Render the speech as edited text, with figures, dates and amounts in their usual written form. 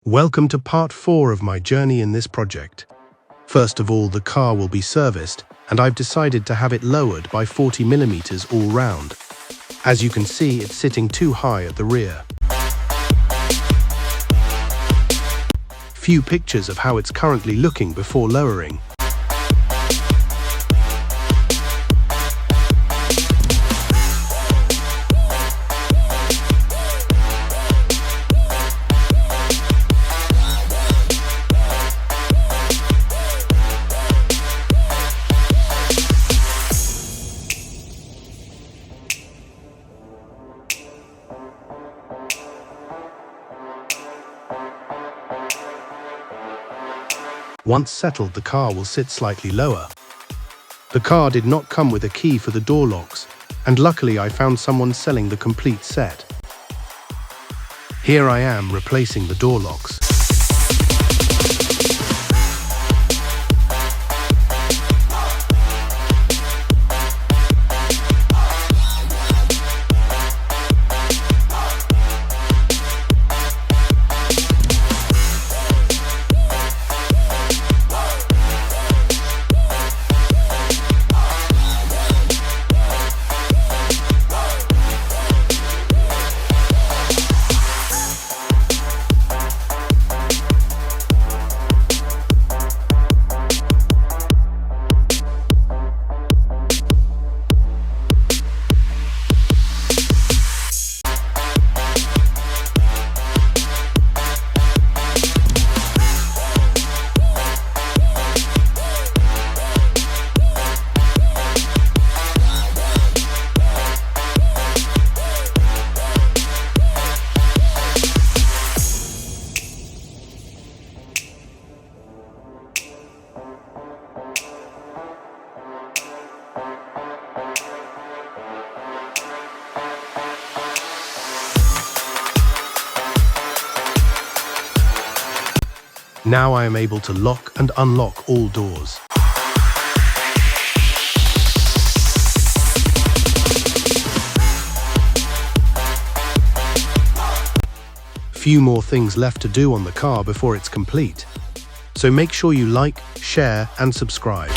Welcome to part 4 of my journey in this project. First of all, the car will be serviced, and I've decided to have it lowered by 40 millimeters all round. As you can see, it's sitting too high at the rear. Few pictures of how it's currently looking before lowering. Once settled, the car will sit slightly lower. The car did not come with a key for the door locks, and luckily I found someone selling the complete set. Here I am replacing the door locks. Now I am able to lock and unlock all doors. Few more things left to do on the car before it's complete. So make sure you like, share, and subscribe.